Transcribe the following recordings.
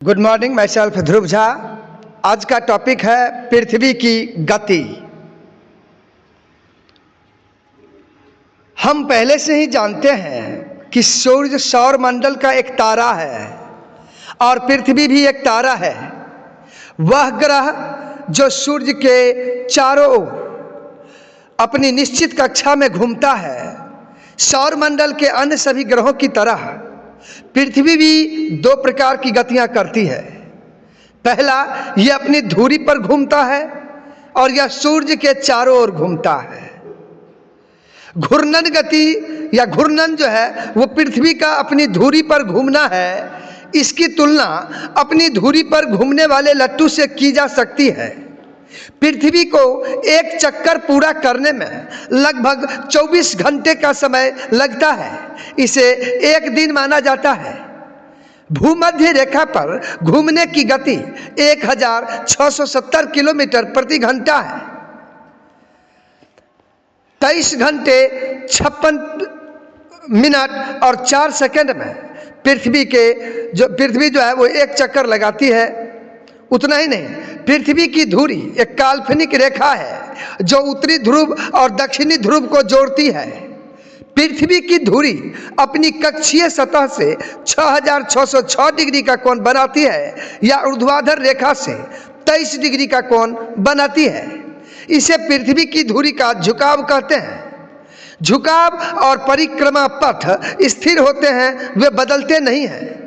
Good morning, my self ध्रुव झा। आज का topic है पृथ्वी की गति। हम पहले से ही जानते हैं कि सूर्य सौर मंडल का एक तारा है और पृथ्वी भी एक तारा है। वह ग्रह जो सूर्य के चारों ओर अपनी निश्चित कक्षा में घूमता है। सौर मंडल के अन्य सभी ग्रहों की तरह पृथ्वी भी दो प्रकार की गतियां करती है। पहला, यह अपनी धुरी पर घूमता है और यह सूर्य के चारों ओर घूमता है। घूर्णन गति या घूर्णन जो है वो पृथ्वी का अपनी धुरी पर घूमना है। इसकी तुलना अपनी धुरी पर घूमने वाले लट्टू से की जा सकती है। पृथ्वी को एक चक्कर पूरा करने में लगभग 24 घंटे का समय लगता है। इसे एक दिन माना जाता है। भूमध्य रेखा पर घूमने की गति 1670 किलोमीटर प्रति घंटा है। 23 घंटे 56 मिनट और 4 सेकंड में पृथ्वी जो है वो एक चक्कर लगाती है। उतना ही नहीं, पृथ्वी की धुरी एक काल्पनिक रेखा है जो उत्तरी ध्रुव और दक्षिणी ध्रुव को जोड़ती है। पृथ्वी की धुरी अपनी कक्षीय सतह से 6606 डिग्री का कोण बनाती है या ऊर्ध्वाधर रेखा से 23 डिग्री का कोण बनाती है। इसे पृथ्वी की धुरी का झुकाव कहते हैं। झुकाव और परिक्रमा पथ स्थिर होते हैं, वे बदलते नहीं हैं।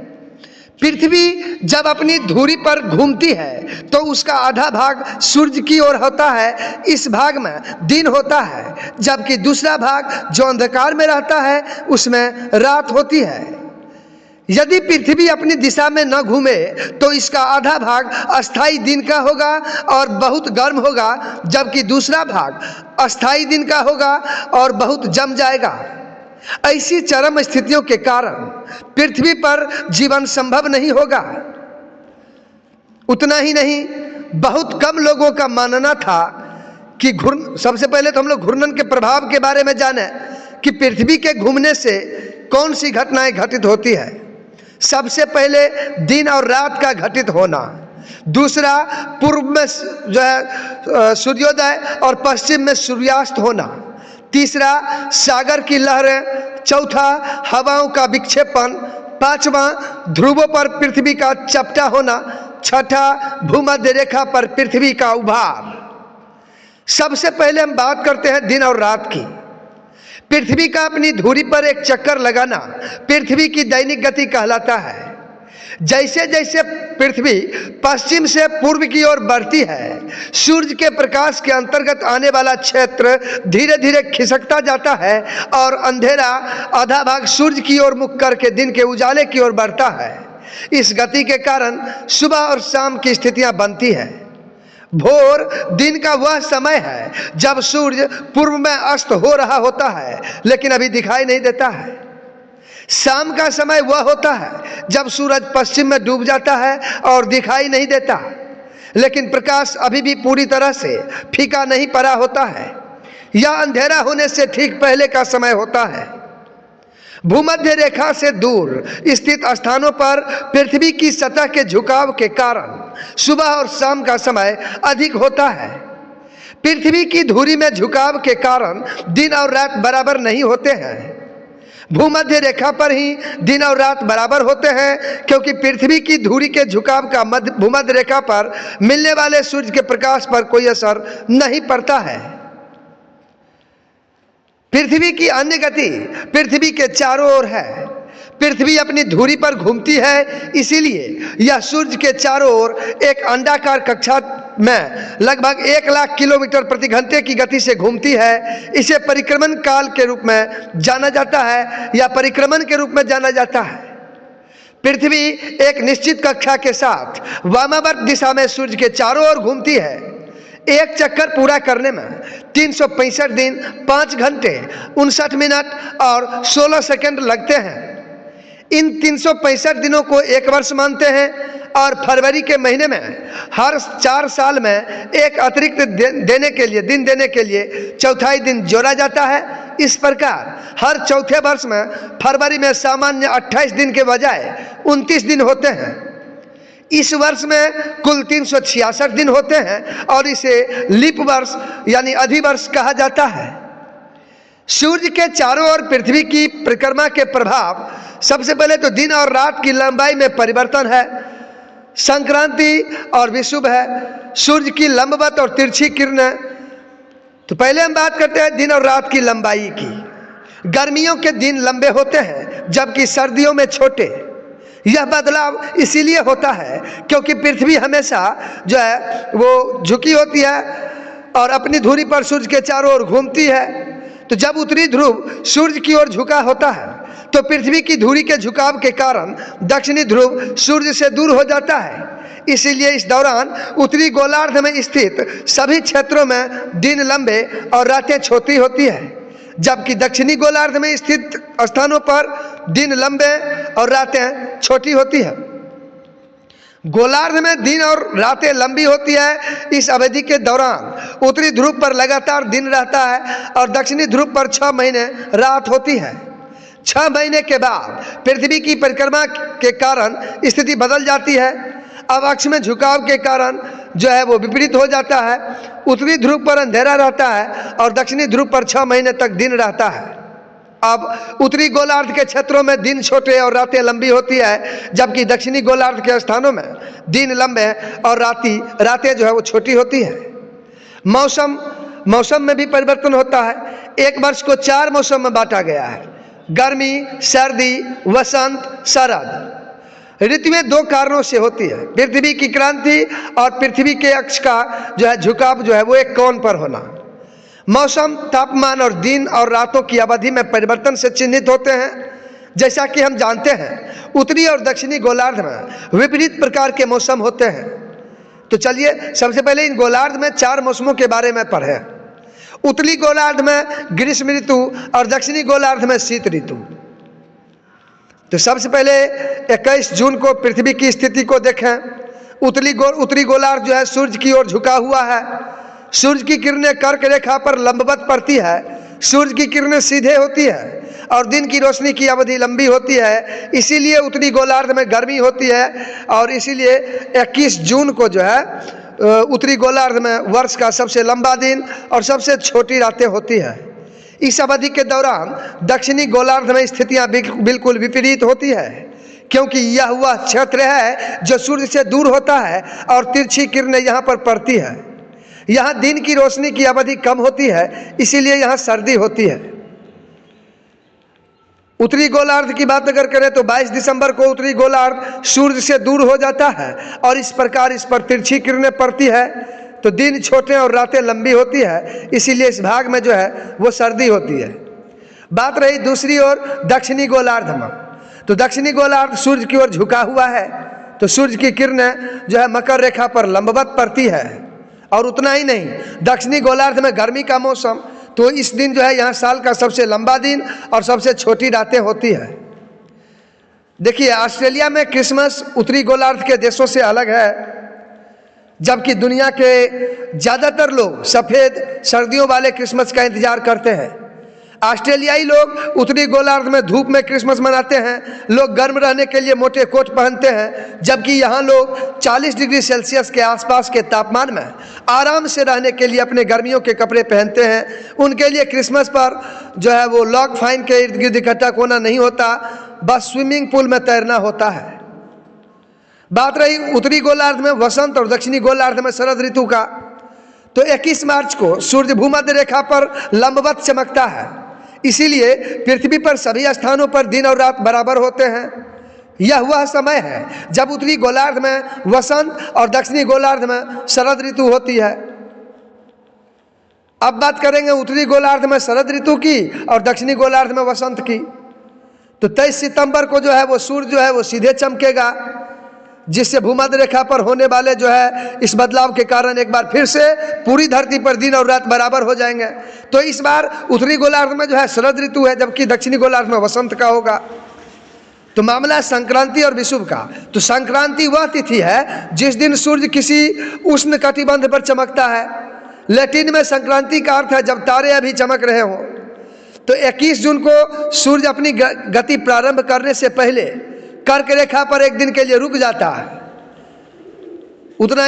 पृथ्वी जब अपनी धुरी पर घूमती है तो उसका आधा भाग सूर्य की ओर होता है। इस भाग में दिन होता है, जबकि दूसरा भाग जो अंधकार में रहता है उसमें रात होती है। यदि पृथ्वी अपनी दिशा में न घूमे तो इसका आधा भाग अस्थाई दिन का होगा और बहुत गर्म होगा, जबकि दूसरा भाग अस्थाई दिन का होगा और बहुत जम जाएगा। ऐसी चरम स्थितियों के कारण पृथ्वी पर जीवन संभव नहीं होगा। उतना ही नहीं, बहुत कम लोगों का मानना था कि सबसे पहले तो हम लोग घूर्णन के प्रभाव के बारे में जाने कि पृथ्वी के घूमने से कौन सी घटनाएं घटित होती है। सबसे पहले दिन और रात का घटित होना, दूसरा पूर्व में जो है सूर्योदय और पश्चिम में सूर्यास्त होना, तीसरा सागर की लहरें, चौथा हवाओं का विक्षेपण, पांचवा ध्रुवों पर पृथ्वी का चपटा होना, छठा भूमध्य रेखा पर पृथ्वी का उभार। सबसे पहले हम बात करते हैं दिन और रात की। पृथ्वी का अपनी धुरी पर एक चक्कर लगाना पृथ्वी की दैनिक गति कहलाता है। जैसे जैसे पृथ्वी पश्चिम से पूर्व की ओर बढ़ती है, सूर्य के प्रकाश के अंतर्गत आने वाला क्षेत्र धीरे धीरे खिसकता जाता है और अंधेरा आधा भाग सूर्य की ओर मुख करके दिन के उजाले की ओर बढ़ता है। इस गति के कारण सुबह और शाम की स्थितियां बनती हैं। भोर दिन का वह समय है जब सूर्य पूर्व में अस्त हो रहा होता है लेकिन अभी दिखाई नहीं देता है। शाम का समय वह होता है जब सूरज पश्चिम में डूब जाता है और दिखाई नहीं देता, लेकिन प्रकाश अभी भी पूरी तरह से फीका नहीं पड़ा होता है। यह अंधेरा होने से ठीक पहले का समय होता है। भूमध्य रेखा से दूर स्थित स्थानों पर पृथ्वी की सतह के झुकाव के कारण सुबह और शाम का समय अधिक होता है। पृथ्वी की धुरी में झुकाव के कारण दिन और रात बराबर नहीं होते हैं। भूमध्य रेखा पर ही दिन और रात बराबर होते हैं, क्योंकि पृथ्वी की धुरी के झुकाव का भूमध्य रेखा पर मिलने वाले सूर्य के प्रकाश पर कोई असर नहीं पड़ता है। पृथ्वी की अन्य गति पृथ्वी के चारों ओर है। पृथ्वी अपनी धुरी पर घूमती है, इसीलिए यह सूर्य के चारों ओर एक अंडाकार कक्षा में लगभग 1 लाख किलोमीटर प्रति घंटे की गति से घूमती है। इसे परिक्रमण काल के रूप में जाना जाता है या परिक्रमण के रूप में जाना जाता है। पृथ्वी एक निश्चित कक्षा के साथ वामावर्त दिशा में सूर्य के चारों ओर घूमती है। एक चक्कर पूरा करने में 365 दिन 5 घंटे 59 मिनट और 16 सेकंड लगते हैं। इन 365 दिनों को एक वर्ष मानते हैं और फरवरी के महीने में हर 4 साल में एक अतिरिक्त दिन देने के लिए चौथाई दिन जोड़ा जाता है। इस प्रकार हर चौथे वर्ष में फरवरी में सामान्य 28 दिन के बजाय 29 दिन होते हैं। इस वर्ष में कुल 366 दिन होते हैं और इसे लीप वर्ष यानी अधिवर्ष कहा जाता है। सूर्य के चारों ओर पृथ्वी की परिक्रमा के प्रभाव, सबसे पहले तो दिन और रात की लंबाई में परिवर्तन है, संक्रांति और विषुव है, सूर्य की लंबवत और तिरछी किरणें। तो पहले हम बात करते हैं दिन और रात की लंबाई की। गर्मियों के दिन लंबे होते हैं जबकि सर्दियों में छोटे। यह बदलाव इसीलिए होता है क्योंकि पृथ्वी हमेशा जो है वो झुकी होती है और अपनी धुरी पर सूर्य के चारों ओर घूमती है। तो जब उत्तरी ध्रुव सूर्य की ओर झुका होता है तो पृथ्वी की धुरी के झुकाव के कारण दक्षिणी ध्रुव सूर्य से दूर हो जाता है। इसीलिए इस दौरान उत्तरी गोलार्ध में स्थित सभी क्षेत्रों में दिन लंबे और रातें छोटी होती है, जबकि दक्षिणी गोलार्ध में स्थित स्थानों पर दिन लंबे और रातें छोटी होती है। गोलार्ध में दिन और रातें लंबी होती है। इस अवधि के दौरान उत्तरी ध्रुव पर लगातार दिन रहता है और दक्षिणी ध्रुव पर 6 महीने रात होती है। 6 महीने के बाद पृथ्वी की परिक्रमा के कारण स्थिति बदल जाती है। अब अक्ष में झुकाव के कारण जो है वो विपरीत हो जाता है। उत्तरी ध्रुव पर अंधेरा रहता है और दक्षिणी ध्रुव पर 6 महीने तक दिन रहता है। अब उत्तरी गोलार्ध के क्षेत्रों में दिन छोटे और रातें लंबी होती है, जबकि दक्षिणी गोलार्ध के स्थानों में दिन लंबे और रातें जो है वो छोटी होती है। मौसम में भी परिवर्तन होता है। एक वर्ष को 4 मौसम में बांटा गया है: गर्मी, सर्दी, वसंत, शरद। ऋतुएं 2 कारणों से होती है: पृथ्वी की क्रांति और पृथ्वी के अक्ष का जो है झुकाव जो है वो एक कोण पर होना। मौसम तापमान और दिन और रातों की अवधि में परिवर्तन से चिन्हित होते हैं। जैसा कि हम जानते हैं उत्तरी और दक्षिणी गोलार्ध में विपरीत प्रकार के मौसम होते हैं। तो चलिए सबसे पहले इन गोलार्ध में 4 मौसमों के बारे में पढ़ें। उत्तरी गोलार्ध में ग्रीष्म ऋतु और दक्षिणी गोलार्ध में शीत ऋतु। तो सबसे पहले 21 जून को पृथ्वी की स्थिति को देखें। उत्तरी गोलार्ध जो है सूर्य की ओर झुका हुआ है। सूर्य की किरणें कर्क रेखा पर लंबवत पड़ती है। सूर्य की किरणें सीधे होती है और दिन की रोशनी की अवधि लंबी होती है। इसीलिए उत्तरी गोलार्ध में गर्मी होती है और इसीलिए 21 जून को जो है उत्तरी गोलार्ध में वर्ष का सबसे लंबा दिन और सबसे छोटी रातें होती है। इस अवधि के दौरान दक्षिणी गोलार्ध में स्थितियां बिल्कुल विपरीत होती है, क्योंकि यह वह क्षेत्र है जो सूर्य से दूर होता है और तिरछी किरणें यहाँ पर पड़ती है। यहाँ दिन की रोशनी की अवधि कम होती है, इसीलिए यहाँ सर्दी होती है। उत्तरी गोलार्ध की बात अगर करें तो 22 दिसंबर को उत्तरी गोलार्ध सूर्य से दूर हो जाता है और इस प्रकार इस पर तिरछी किरणें पड़ती है। तो दिन छोटे और रातें लंबी होती है, इसीलिए इस भाग में जो है वो सर्दी होती है। बात रही दूसरी ओर दक्षिणी गोलार्ध में, तो दक्षिणी गोलार्ध सूर्य की ओर झुका हुआ है, तो सूर्य की किरणें जो है मकर रेखा पर लंबवत पड़ती है। और उतना ही नहीं, दक्षिणी गोलार्ध में गर्मी का मौसम, तो इस दिन जो है यहाँ साल का सबसे लंबा दिन और सबसे छोटी रातें होती है। देखिए ऑस्ट्रेलिया में क्रिसमस उत्तरी गोलार्ध के देशों से अलग है, जबकि दुनिया के ज़्यादातर लोग सफ़ेद सर्दियों वाले क्रिसमस का इंतजार करते हैं। ऑस्ट्रेलियाई लोग उत्तरी गोलार्ध में धूप में क्रिसमस मनाते हैं। लोग गर्म रहने के लिए मोटे कोट पहनते हैं, जबकि यहाँ लोग 40 डिग्री सेल्सियस के आसपास के तापमान में आराम से रहने के लिए अपने गर्मियों के कपड़े पहनते हैं। उनके लिए क्रिसमस पर जो है वो लॉग फाइन के इर्द गिर्द इकट्ठा होना नहीं होता, बस स्विमिंग पूल में तैरना होता है। बात रही उत्तरी गोलार्ध में वसंत और दक्षिणी गोलार्ध में शरद ऋतु का, तो 21 मार्च को सूर्य भूमध्य रेखा पर लंबवत चमकता है। इसीलिए पृथ्वी पर सभी स्थानों पर दिन और रात बराबर होते हैं। यह वह समय है जब उत्तरी गोलार्ध में वसंत और दक्षिणी गोलार्ध में शरद ऋतु होती है। अब बात करेंगे उत्तरी गोलार्ध में शरद ऋतु की और दक्षिणी गोलार्ध में वसंत की। तो 23 सितंबर को जो है वो सूर्य जो है वो सीधे चमकेगा, जिससे भूमध्य रेखा पर होने वाले जो है इस बदलाव के कारण एक बार फिर से पूरी धरती पर दिन और रात बराबर हो जाएंगे। तो इस बार उत्तरी गोलार्ध में जो है शरद ऋतु है, जबकि दक्षिणी गोलार्ध में वसंत का होगा। तो मामला संक्रांति और विषुव का। तो संक्रांति वह तिथि है जिस दिन सूर्य किसी उष्ण कटिबंध पर चमकता है। लैटिन में संक्रांति का अर्थ है जब तारे अभी चमक रहे हों। तो 21 जून को सूर्य अपनी गति प्रारंभ करने से पहले कर्क रेखा पर एक दिन के लिए रुक जाता है। उतना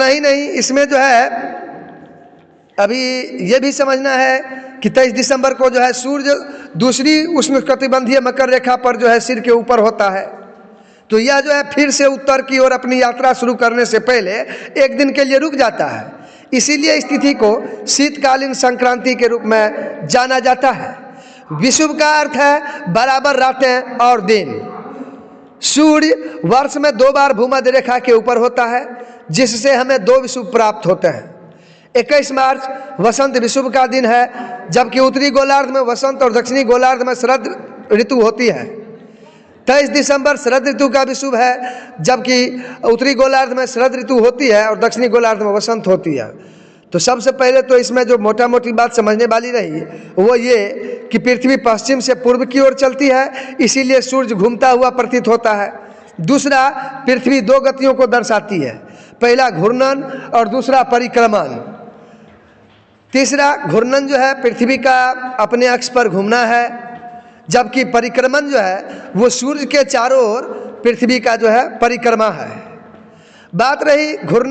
ही नहीं, इसमें जो है अभी ये भी समझना है कि 23 दिसंबर को जो है सूर्य दूसरी उष्णकटिबंधीय मकर रेखा पर जो है सिर के ऊपर होता है। तो यह जो है फिर से उत्तर की ओर अपनी यात्रा शुरू करने से पहले एक दिन के लिए रुक जाता है। इसीलिए इस तिथि को शीतकालीन संक्रांति के रूप में जाना जाता है। विषुव का अर्थ है बराबर रातें और दिन। सूर्य वर्ष में 2 बार भूमध्य रेखा के ऊपर होता है, जिससे हमें 2 विषुव प्राप्त होते हैं। 21 मार्च वसंत विषुव का दिन है, जबकि उत्तरी गोलार्ध में वसंत और दक्षिणी गोलार्ध में शरद ऋतु होती है। 23 दिसंबर शरद ऋतु का विषुव है, जबकि उत्तरी गोलार्ध में शरद ऋतु होती है और दक्षिणी गोलार्ध में वसंत होती है। तो सबसे पहले तो इसमें जो मोटा मोटी बात समझने वाली रही वो ये कि पृथ्वी पश्चिम से पूर्व की ओर चलती है, इसीलिए सूर्य घूमता हुआ प्रतीत होता है। दूसरा, पृथ्वी 2 गतियों को दर्शाती है, पहला घूर्णन और दूसरा परिक्रमण। तीसरा, घूर्णन जो है पृथ्वी का अपने अक्ष पर घूमना है, जबकि परिक्रमण जो है वो सूर्य के चारों ओर पृथ्वी का जो है परिक्रमा है। बात रही घूर्णन